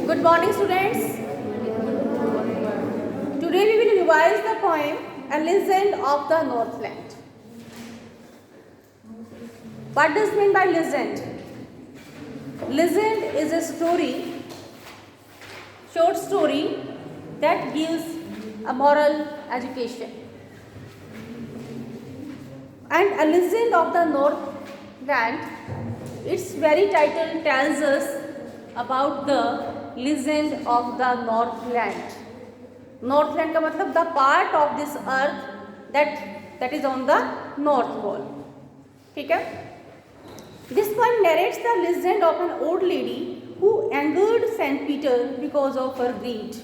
Good morning, students. Today we will revise the poem A Legend of the Northland. What does mean by legend? Legend is a short story that gives a moral education. And A Legend of the Northland, its very title tells us about the legend of the Northland. Northland का मतलब the part of this earth that is on the North Pole. ठीक है? This poem narrates the legend of an old lady who angered Saint Peter because of her greed.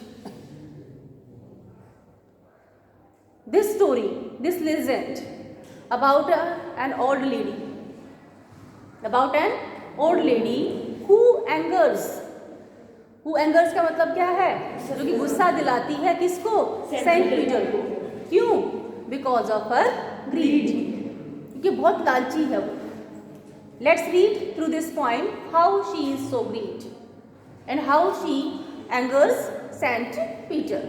This story, this legend about an old lady who angers का मतलब क्या है? जो कि गुस्सा दिलाती है किसको? सेंट पीटर को. क्यों? बिकॉज ऑफ हर ग्रीड, क्योंकि बहुत लालची है वो. Let's read through this poem how she is so greed and how she angers Saint Peter.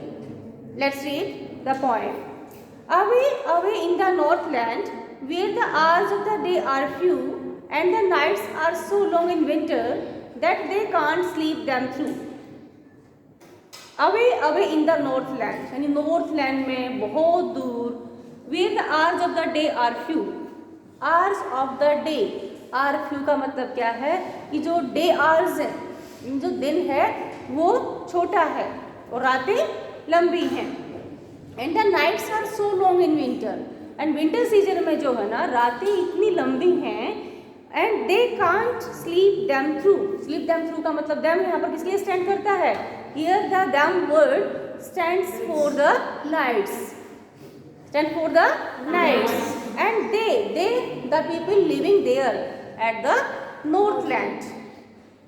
Let's read the poem. Away in the Northland, where the hours of the day are few and the nights are so long in winter that they can't sleep them through. Away in the Northland, यानी Northland में बहुत दूर. Where the hours of the day are few. Hours of the day are few का मतलब क्या है? कि जो day hours है, जो दिन है वो छोटा है और रातें लंबी हैं. And the nights are so long in winter. And winter season में जो है ना रातें इतनी लंबी हैं and they can't sleep them through. Sleep them through का मतलब them यहाँ पर किसके लिए stand करता है? Here the them word stands for the nights. Stand for the nights. And they the people living there at the Northland.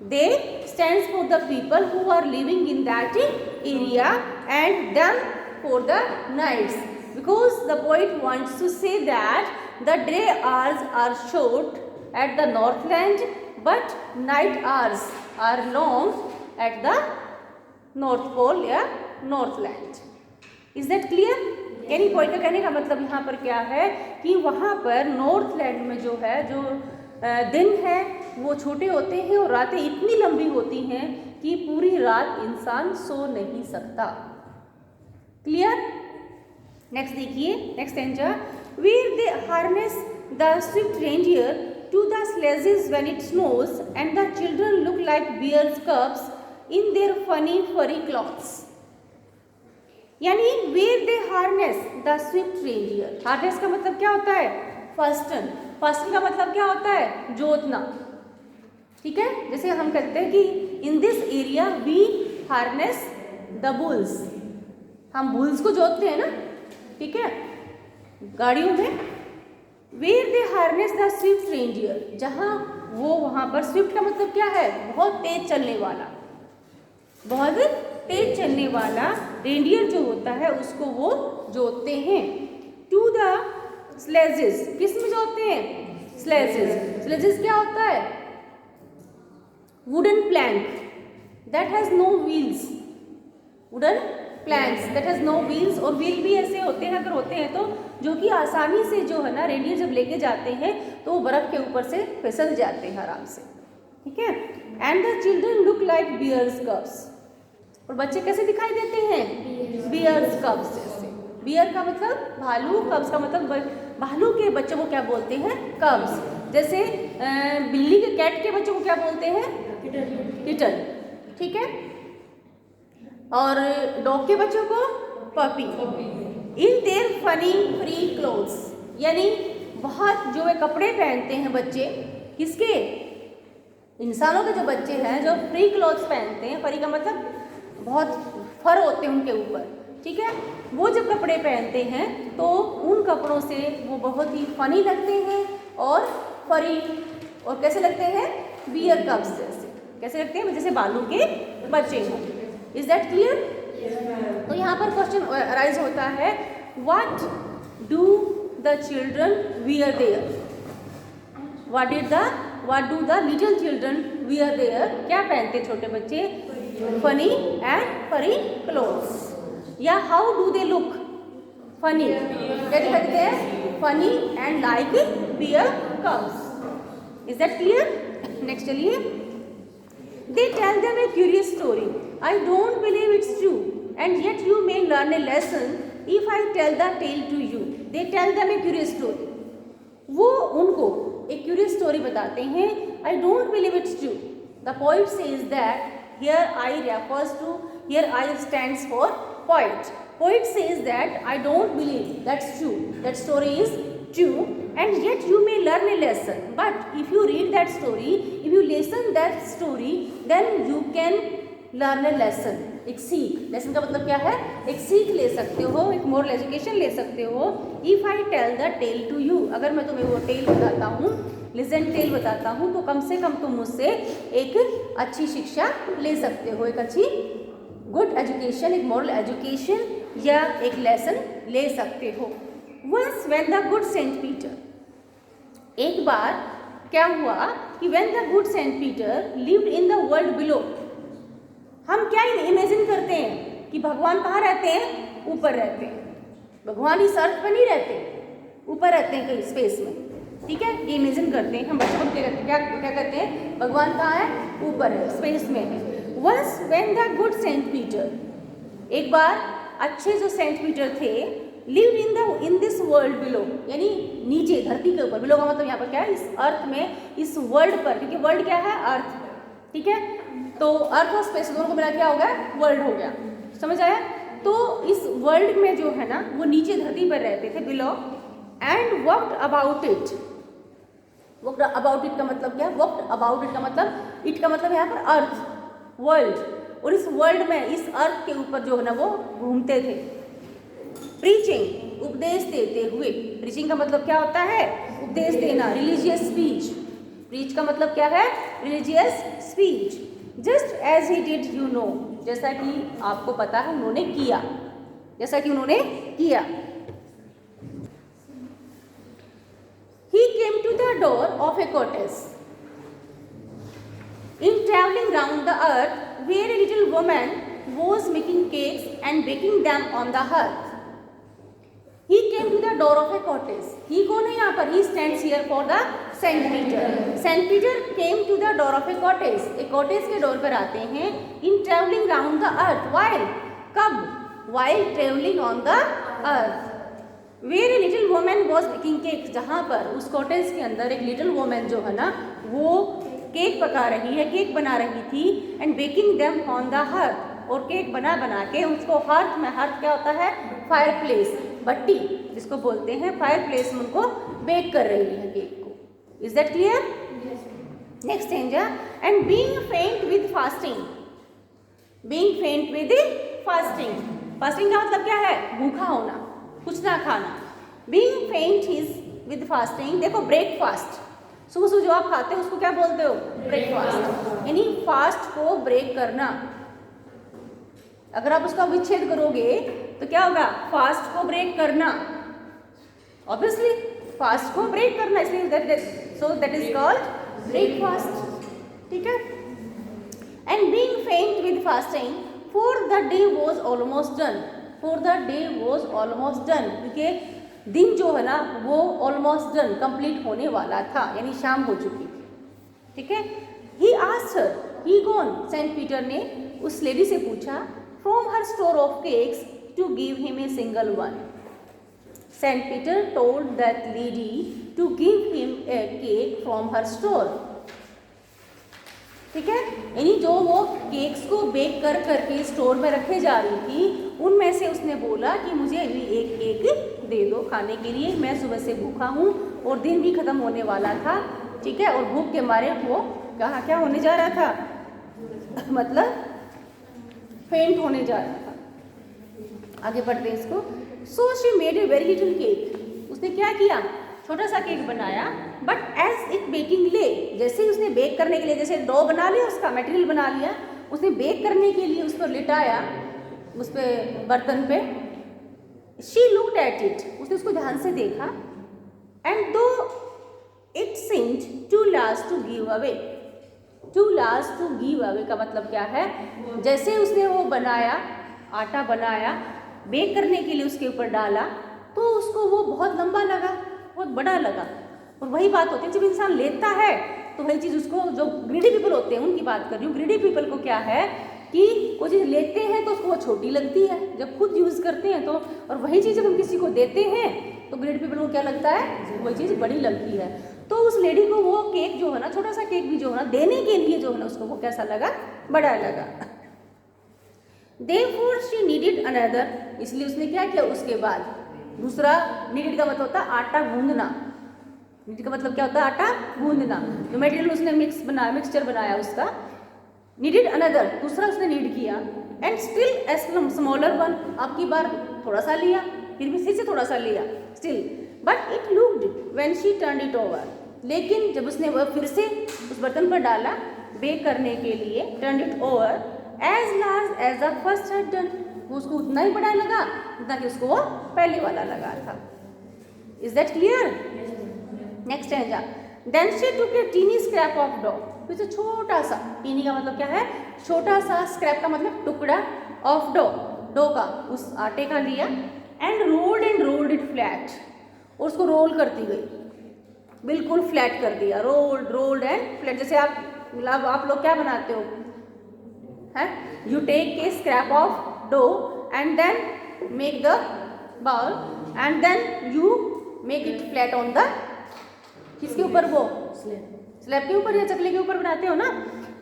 They stands for the people who are living in that area and them for the nights, because the poet wants to say that the day hours are short at the Northland but night hours are long at the North Pole या Northland. Is that clear? यानी poet का कहने का मतलब यहाँ पर क्या है कि वहाँ पर Northland में जो है जो दिन है वो छोटे होते हैं और रातें इतनी लंबी होती हैं कि पूरी रात इंसान सो नहीं सकता. क्लियर? नेक्स्ट देखिए, next stanza. Where they harness the swift reindeer to the sledges when it snows, and the children look like bears' cubs in their funny furry cloths. यानी where they harness the swift reindeer. Harness का मतलब क्या होता है? fasten. Fasten का मतलब क्या होता है? जोतना. ठीक है? जैसे हम कहते हैं कि in this area we harness the bulls. हम बुल्स को जोतते हैं ना, ठीक है, गाड़ियों में. Where they harness the swift reindeer, जहाँ वो वहाँ पर स्विफ्ट का मतलब क्या है? बहुत तेज चलने वाला रेंडियर जो होता है उसको वो जोतते हैं. टू द स्लेजेस, किस में जोतते हैं? स्लेजेस. स्लेजेस क्या होता है? Wooden plank that has no wheels. Wooden planks that has no wheels. और व्हील भी ऐसे होते हैं, अगर होते हैं तो जो कि आसानी से जो है ना रेंडियर जब लेके जाते हैं तो वो बर्फ के ऊपर से फिसल जाते हैं आराम से. ठीक है. And the children look like bears cubs. और बच्चे कैसे दिखाई देते हैं? बियर्स कब्स जैसे. बियर का मतलब भालू, कब्स का मतलब भालू के बच्चों को क्या बोलते हैं? कब्स. जैसे बिल्ली के कैट के बच्चों को क्या बोलते हैं? किटन. ठीक है. और डॉग के बच्चों को puppy. In their funny free clothes, यानी बहुत जो वे कपड़े पहनते हैं बच्चे, किसके? इंसानों के जो बच्चे हैं जो फ्री क्लोथ्स पहनते हैं. फरी का मतलब बहुत फर होते हैं उनके ऊपर. ठीक है. वो जब कपड़े पहनते हैं तो उन कपड़ों से वो बहुत ही फनी लगते हैं और फरी. और कैसे लगते हैं? बियर कब्स जैसे. कैसे लगते हैं? जैसे भालू के बच्चे हों. Is that clear? तो यहाँ पर क्वेश्चन अराइज होता है, what do the children wear there? What do the little children wear there? क्या पहनते छोटे बच्चे? Funny and furry clothes. या how do they look funny, क्या दिखाते हैं, funny and like bear cubs. Is that clear? Next चलिए, they tell them a curious story, I don't believe it's true and yet you may learn A lesson if I tell the tale to you. They tell them a curious story, वो उनको एक curious story बताते हैं, I don't believe it's true. The poet says that, here I refers to, here I stands for poet. Poet says that I don't believe that's true, that story is true and yet you may learn a lesson. But if you read that story, if you listen that story, then you can learn a lesson. एक सीख, lesson का मतलब क्या है, एक सीख ले सकते हो, एक मोरल एजुकेशन ले सकते हो। If I tell the tale to you, अगर मैं तुम्हें वो टेल बताता हूँ, लिसन टेल बताता हूँ, तो कम से कम तुम मुझसे एक अच्छी शिक्षा ले सकते हो, एक अच्छी गुड एजुकेशन, एक मोरल एजुकेशन या एक लेसन ले सकते हो। Once when the good Saint Peter, एक बार क्या हुआ कि when the good Saint Peter lived in the world below, हम क्या इमेजिन करते हैं कि भगवान कहाँ रहते हैं, ऊपर रहते हैं। भगवान इस अर्थ पर नहीं रहते, ऊपर रहते हैं कहीं स्पेस में, ठीक है, ये इमेजिन करते हैं हम बच्चों को, क्या करते हैं, भगवान कहाँ है, ऊपर है, स्पेस में है। Once when the good Saint Peter, एक बार अच्छे जो सेंट पीटर थे, lived in this world below, यानी नीचे धरती के ऊपर, बिलो का मतलब यहाँ पर क्या है, इस अर्थ में, इस वर्ल्ड पर, क्योंकि वर्ल्ड क्या है, अर्थ, ठीक है, तो अर्थ और स्पेस दोनों को मिला क्या हो गया, वर्ल्ड हो गया, समझ आया। तो इस वर्ल्ड में जो है ना, वो नीचे धरती पर रहते थे, below, and walked about it. Walked about it का मतलब क्या, वॉक्ड अबाउट इट का मतलब, इट का मतलब यहाँ पर अर्थ, वर्ल्ड, और इस वर्ल्ड में, इस अर्थ के ऊपर जो है ना वो घूमते थे। प्रीचिंग, उपदेश देते हुए, प्रीचिंग का मतलब क्या होता है, उपदेश देना, रिलीजियस स्पीच। प्रीच का मतलब क्या है, religious speech. Just as he did, you know, जैसा कि आपको पता है उन्होंने किया, जैसा कि उन्होंने किया। He came to the door of a cottage. In traveling round the earth, where a little woman was making cakes and baking them on the hearth. He came to the door of a cottage. He कौन है यहाँ पर? He stands here for the Saint Peter. Saint Peter came to the door of a cottage. एक cottage के door पर आते हैं. In traveling round the earth. While? कब? While traveling on the earth. Where a little woman was baking cakes. जहाँ पर उस cottage के अंदर एक little woman जो है ना, वो केक पका रही है, केक बना रही थी, and baking them on the hearth. और केक बना के उसको हार्थ में, हार्थ क्या होता है, फायर प्लेस, भट्टी जिसको बोलते हैं, फायर प्लेस में उनको बेक कर रही है केक को। Is that clear? Next changer, and being फेंट विद फास्टिंग। बीइंग फेंट विद फास्टिंग, फास्टिंग का मतलब क्या है, भूखा होना, कुछ ना खाना। बीइंग फेंट इज विद फास्टिंग, देखो ब्रेकफास्ट, सुबह सुबह जो आप खाते हो उसको क्या बोलते हो, ब्रेकफास्ट, यानी फास्ट को ब्रेक करना। अगर आप उसका विच्छेद करोगे तो क्या होगा, फास्ट को ब्रेक करना, ऑब्वियसली फास्ट को ब्रेक करना, इसलिए so that is called breakfast, ठीक है। एंड बीइंग फेंट with fasting, for the day was almost done, for the day was almost done, क्योंकि दिन जो है ना वो ऑलमोस्ट डन, कंप्लीट होने वाला था, यानी शाम हो चुकी थी, ठीक है। ही आस्क्ड हर, ही कौन, सेंट पीटर ने उस लेडी से पूछा, from her store of cakes to give him a single one. Saint Peter told that lady to give him a cake from her store. ठीक है, यानी जो वो केक्स को बेक कर करके स्टोर में रखे जा रही थी, उनमें से उसने बोला कि मुझे अभी एक केक दे दो खाने के लिए, मैं सुबह से भूखा हूँ और दिन भी खत्म होने वाला था, ठीक है, और भूख के मारे वो कहाँ क्या होने जा रहा था, मतलब फेंट होने जा रहा था। आगे बढ़ते हैं इसको। So she made a very little cake, उसने क्या किया, छोटा सा केक बनाया, बट एज इट बेकिंग ले, जैसे ही उसने बेक करने के लिए, जैसे डो बना लिया, उसका मटेरियल बना लिया, उसने बेक करने के लिए उस पर लिटाया, उस पर बर्तन पे, शी लुक्ड एट इट, उसने उसको ध्यान से देखा, and though it seemed too large to give away, too last to give away का मतलब क्या है, जैसे उसने वो बनाया, आटा बनाया, बेक करने के लिए उसके ऊपर डाला तो उसको वो बहुत लंबा लगा, बहुत बड़ा लगा। और वही बात होती है जब इंसान लेता है तो वही चीज़ उसको, जो ग्रीडी पीपल होते हैं उनकी बात कर रही हूँ, ग्रीडी पीपल को क्या है कि कोई चीज़ लेते हैं तो उसको वो छोटी लगती है, जब खुद यूज़ करते हैं तो, और वही चीज़ जब हम किसी को देते हैं तो ग्रीडी पीपल को क्या लगता है, वही चीज़ बड़ी लगती है। तो उस लेडी को वो केक जो है ना, छोटा सा केक भी जो है ना, देने के लिए जो है ना उसको वो कैसा लगा, बड़ा लगा। Therefore she needed another, इसलिए उसने क्या किया, उसके बाद दूसरा, नीडेड का मतलब होता है आटा गूंदना, नीडेड का मतलब क्या होता है, आटा गूंदना। जो मटेरियल उसने मिक्सचर बनाया उसका, नीडेड अनदर, दूसरा उसने नीड किया, and still a smaller one, आपकी बार थोड़ा सा लिया, फिर भी फिर से थोड़ा सा लिया, still, but it looked when she turned it over, लेकिन जब उसने वह फिर से उस बर्तन पर डाला बेक करने के लिए, turned it over, as large as the first had done, वो उसको उतना ही बड़ा लगा जितना कि उसको वो पहले वाला लगा था। Is that clear? नेक्स्ट है, then she took a tiny scrap of dough, फिर से छोटा सा, टीनी का मतलब क्या है, छोटा सा, स्क्रैप का मतलब टुकड़ा, ऑफ डो, डो का, उस आटे का लिया, एंड रोल्ड इट फ्लैट, और उसको रोल करती गई, बिल्कुल फ्लैट कर दिया, रोल्ड एंड फ्लैट। जैसे आप लोग क्या बनाते हो, है, you take a scrap of dough and then make the bowl and then you make it flat on the, किसके ऊपर, वो स्लैब के ऊपर या चकले के ऊपर बनाते हो ना,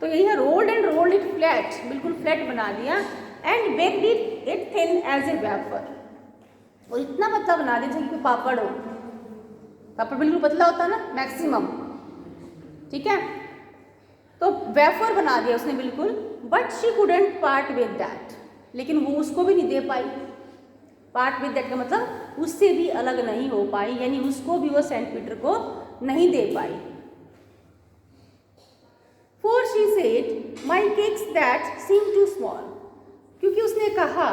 तो यही है, रोल्ड इट फ्लैट, बिल्कुल फ्लैट बना दिया, and baked it thin as a wafer, और इतना पतला बना दिया जैसे कि पापड़ हो, पापड़ बिल्कुल पतला होता है ना मैक्सिमम, ठीक है, तो वेफर बना दिया उसने बिल्कुल, but she couldn't part with that, लेकिन वो उसको भी नहीं दे पाई, पार्ट विद दैट का मतलब उससे भी अलग नहीं हो पाई, यानी उसको भी वो सेंट पीटर को नहीं दे पाई। For she said my cakes that seem too small, क्योंकि उसने कहा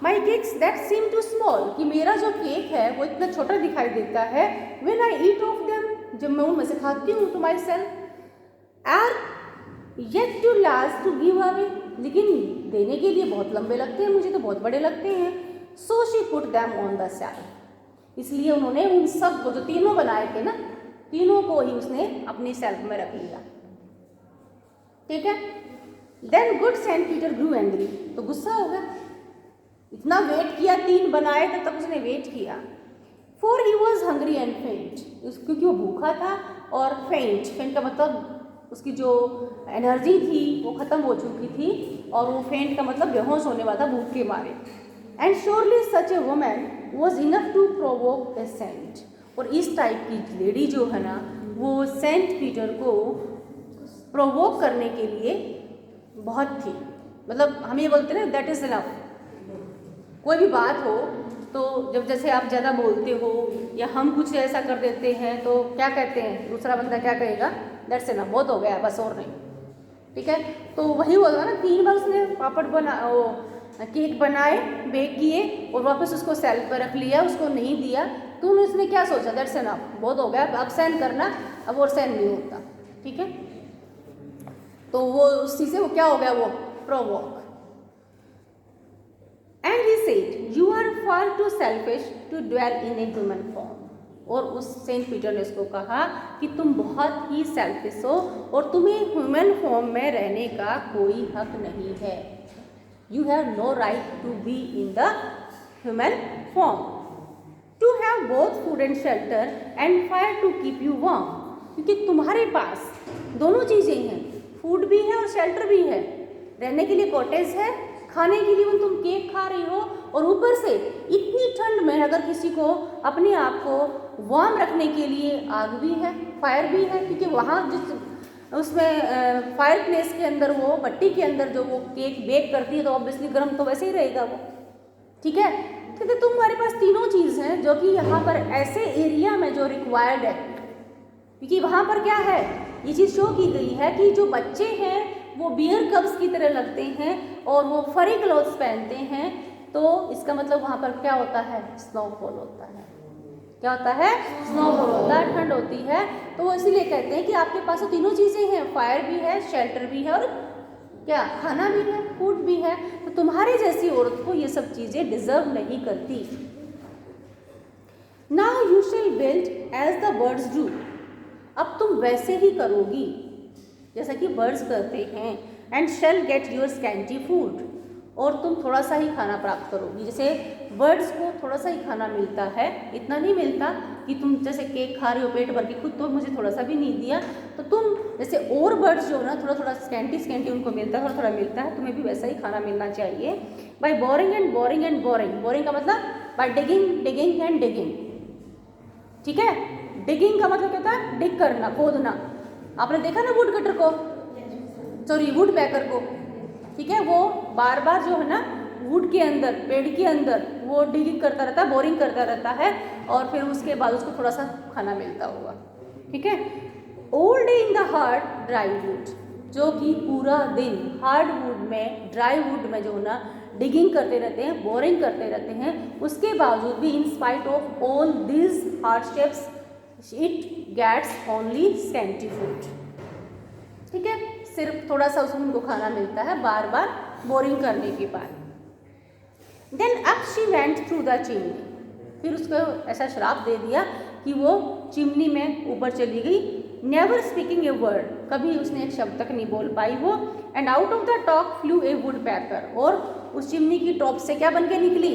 my cakes that seem too small, कि मेरा जो केक है वो इतना छोटा दिखाई देता है, when I eat of them, जब मैं उनमें से खाती हूँ, to myself, are yet too last to give away, लेकिन देने के लिए बहुत लंबे लगते हैं, मुझे तो बहुत बड़े लगते हैं। So she put them on the shelf, इसलिए उन्होंने उन सब को, जो तीनों बनाए थे ना, तीनों को ही उसने अपनी शेल्फ में रख लिया, ठीक है। देन गुड सेंट पीटर ग्रू एंग्री, तो गुस्सा हो गया, इतना वेट किया, 3 बनाए तब तक उसने वेट किया। For he was hungry and फेंट, क्योंकि वो भूखा था, और फेंट का मतलब उसकी जो एनर्जी थी वो ख़त्म हो चुकी थी, और वो फेंट का मतलब बेहोश होने वाला था भूख के मारे। And surely such a woman was enough to provoke a saint, और इस टाइप की लेडी जो है ना, वो सेंट पीटर को प्रोवोक करने के लिए बहुत थी, मतलब हम ये बोलते हैं ना, दैट इज़ इनफ। कोई भी बात हो तो जब जैसे आप ज़्यादा बोलते हो या हम कुछ ऐसा कर देते हैं तो क्या कहते हैं, दूसरा बंदा क्या कहेगा, दैट्स इनफ, बहुत हो गया बस, और नहीं, ठीक है। तो वही होगा ना, 3 बार उसने पापड़ वो केक बनाए, बेक किए, और वापस उसको सेल्फ पर रख लिया, उसको नहीं दिया, तो उसने क्या सोचा, दैट्स इनफ, बहुत हो गया, अब सहन करना, अब और सहन नहीं होता, ठीक है। तो वो उस चीज़ से वो क्या हो गया, वो provoke. And he said you are far too selfish to dwell in a human form, और उस सेंट पीटर ने उसको कहा कि तुम बहुत ही सेल्फिश हो और तुम्हें ह्यूमन फॉर्म में रहने का कोई हक नहीं है, you have no right to be in the human form, to have both food and shelter and fire to keep you warm, क्योंकि तुम्हारे पास दोनों चीज़ें हैं, फूड भी है और शेल्टर भी है, रहने के लिए कॉटेज है, खाने के लिए तुम केक खा रही हो, और ऊपर से इतनी ठंड में अगर किसी को अपने आप को वार्म रखने के लिए आग भी है, फायर भी है, क्योंकि वहाँ जिस उसमें फायर प्लेस के अंदर, वो भट्टी के अंदर जो वो केक बेक करती है तो ऑब्वियसली गर्म तो वैसे ही रहेगा वो, ठीक है। क्योंकि तुम्हारे पास तीनों चीज़ हैं जो कि यहाँ पर ऐसे एरिया में जो रिक्वायर्ड है, क्योंकि वहाँ पर क्या है, ये चीज़ शो की गई है कि जो बच्चे हैं वो बियर कब्स की तरह लगते हैं और वो फरी क्लॉथ्स पहनते हैं, तो इसका मतलब वहाँ पर क्या होता है, स्नोफॉल होता है, क्या होता है? स्नोफॉल होता है, ठंड होती है। तो वो इसीलिए कहते हैं कि आपके पास तो तीनों चीज़ें हैं, फायर भी है, शेल्टर भी है और क्या, खाना भी है, फूड भी है। तो तुम्हारी जैसी औरत को ये सब चीज़ें डिजर्व नहीं करती। Now you shall build as the birds do, अब तुम वैसे ही करोगी जैसा कि बर्ड्स करते हैं। And shall get your scanty food, और तुम थोड़ा सा ही खाना प्राप्त करोगी। जैसे बर्ड्स को थोड़ा सा ही खाना मिलता है, इतना नहीं मिलता कि तुम जैसे केक खा रहे हो पेट भर के, खुद तो मुझे थोड़ा सा भी नहीं दिया, तो तुम जैसे और बर्ड्स जो ना थोड़ा थोड़ा स्कैंटी उनको मिलता है, थोड़ा थोड़ा मिलता है, तुम्हें भी वैसा ही खाना मिलना चाहिए। By boring and boring and boring, boring का मतलब बाय डिगिंग एंड डिगिंग, ठीक है। डिगिंग का मतलब क्या होता है? डिग करना, खोदना। आपने देखा ना वुड कटर को, सॉरी वुड पैकर को, ठीक है, वो बार बार जो है ना वुड के अंदर, पेड़ के अंदर वो डिगिंग करता रहता है, बोरिंग करता रहता है, और फिर उसके बाद उसको थोड़ा सा खाना मिलता होगा, ठीक है। All day in the hard dry would, जो कि पूरा दिन हार्ड वुड में, ड्राई वुड में जो ना डिगिंग करते रहते हैं, बोरिंग करते रहते हैं, उसके बावजूद भी in spite of all this hardships it gets only scanty food, ठीक है। सिर्फ थोड़ा सा उसमें उनको खाना मिलता है बार बार बोरिंग करने के बाद। Then up she went through the chimney, फिर उसको ऐसा श्राप दे दिया कि वो चिमनी में ऊपर चली गई। नेवर स्पीकिंग ए वर्ड, कभी उसने एक शब्द तक नहीं बोल पाई वो। And out of the top flew a woodpecker, और उस चिमनी की टॉप से क्या बन के निकली?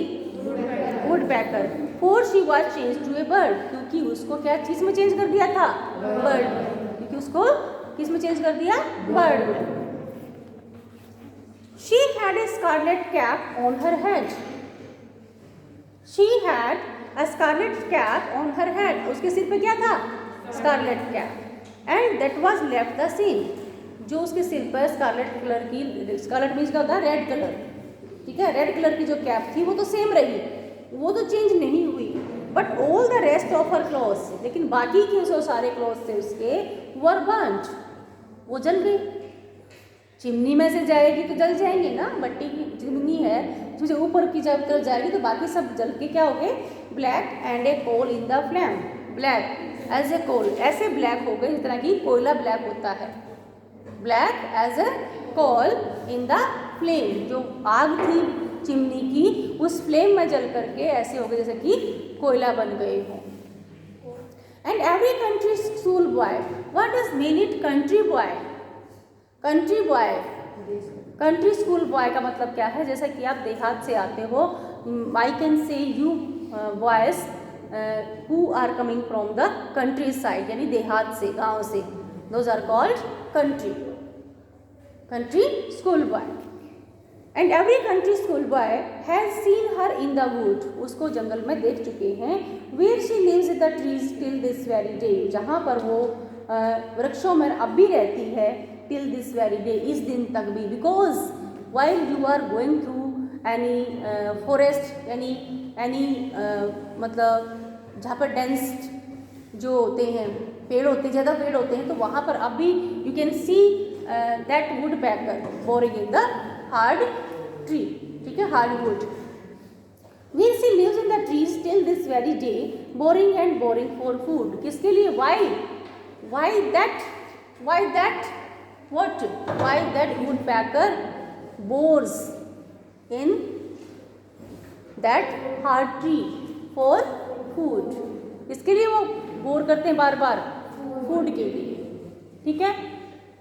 Woodpecker. For she was change to a bird, क्योंकि उसको क्या चीज़ में चेंज कर दिया था? बर्ड, क्योंकि उसको किस में चेंज कर दिया? बर्ड में। She had a scarlet cap on her head, she had a scarlet cap on her head, उसके सिर पे क्या था? Scarlet cap. And that was left the same, जो उसके सिर पर स्कारलेट कलर की, स्कारलेट मीन्स क्या होता है? रेड कलर, ठीक है, रेड कलर की जो कैप थी वो तो सेम रही, वो तो चेंज नहीं हुई। But all the rest of her clothes, लेकिन बाकी के जो सारे क्लॉथ्स थे उसके वर बर्न्ड, वो जल गई। चिमनी में से जाएगी तो जल जाएंगे ना, मट्टी की चिमनी है, तुझे ऊपर की जब तरफ जाएगी तो बाकी सब जल के क्या हो गए? Black and a coal in the flame, black as a coal, ऐसे ब्लैक हो गए जिस तरह की कोयला ब्लैक होता है, black as a coal in the flame, जो आग थी चिमनी की उस फ्लेम में जल करके ऐसे हो गए जैसे कि कोयला बन गए हो। And every country school boy, what does mean it country boy? Country boy, country school boy का मतलब क्या है? जैसा कि आप देहात से आते हो, I can say you boys who are coming from the countryside, यानी देहात से, गांव से, those are called country, country school boy. And every country school boy has seen her in the wood, उसको जंगल में देख चुके हैं। Where she lives in the trees till this very day, जहाँ पर वो वृक्षों में अब भी रहती है, टिल दिस वेरी डे, इस दिन तक भी। Because while you are going through any forest, यानी एनी मतलब जहाँ पर डेंस जो होते हैं, पेड़ होते हैं, ज़्यादा पेड़ होते हैं, तो वहाँ पर अब भी you can see that would packer boring in the hard tree, ठीक है, hard would. Where she lives in the trees till this very day, boring and boring for food. किसके लिए? Why that? What? Why that woodpecker bores in that hard tree for food? किसके लिए वो bore करते हैं बार बार? Food के लिए, ठीक है।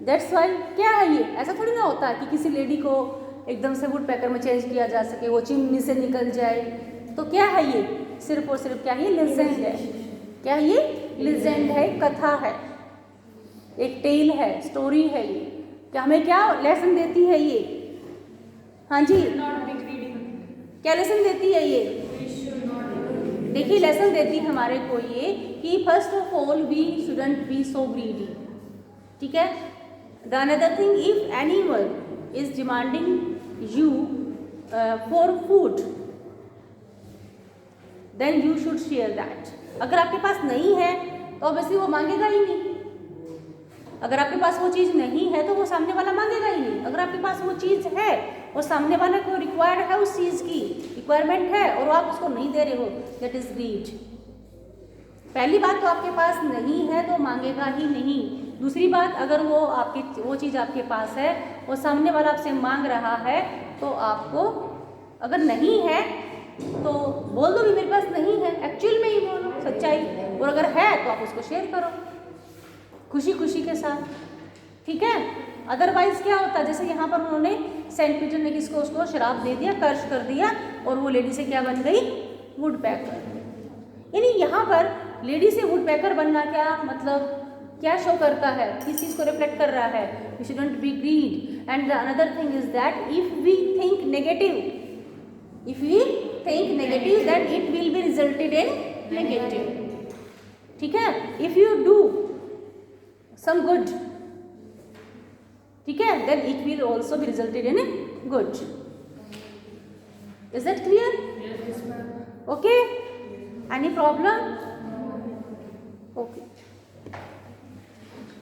That's why क्या है ये? ऐसा थोड़ी ना होता है कि किसी लेडी को एकदम से वुड पैकर में चेंज किया जा सके, वो चिमनी से निकल जाए। तो क्या है ये? सिर्फ और सिर्फ क्या है? लेजेंड है। क्या है ये? लेजेंड है, कथा है, एक टेल है, स्टोरी है ये। क्या हमें क्या लेसन देती है ये? हाँ जी, क्या लेसन देती है ये? देखिए, लेसन देती है हमारे को ये कि first of all we shouldn't be so greedy, ठीक है। The another thing, if anyone is demanding you for food, then you should share that. अगर आपके पास नहीं है तो ऑब्वियसली वो मांगेगा ही नहीं। अगर आपके पास वो चीज़ नहीं है तो वो सामने वाला मांगेगा ही नहीं। अगर आपके पास वो चीज़ है और सामने वाले को रिक्वायर्ड है, उस चीज़ की रिक्वायरमेंट है और आप उसको नहीं दे रहे हो, दैट इज ग्रीड, पहली बात तो आपके पास नहीं है तो मांगेगा ही नहीं। दूसरी बात, अगर वो चीज़ आपके पास है, वो सामने वाला आपसे मांग रहा है, तो आपको अगर नहीं है तो बोल दो भी मेरे पास नहीं है, एक्चुअल में ही बोलो सच्चाई, और अगर है तो आप उसको शेयर करो खुशी खुशी के साथ, ठीक है। अदरवाइज क्या होता है, जैसे यहाँ पर उन्होंने सेंट पीटर ने किसको, उसको शराब दे दिया, कर्ज कर दिया, और वो लेडी से क्या बन गई, वुड पैकर। यानी यहाँ पर लेडी से वुड पैकर बनना क्या मतलब, क्या शो करता है, किस चीज़ को रिफ्लेक्ट कर रहा है, we shouldn't be greed. And the another thing is that if we think negative, then it will be resulted in negative, ठीक है। if you do some good, ठीक है, then it will also be resulted in good. Is that clear? Yes, ma'am. Okay, any problem? Okay.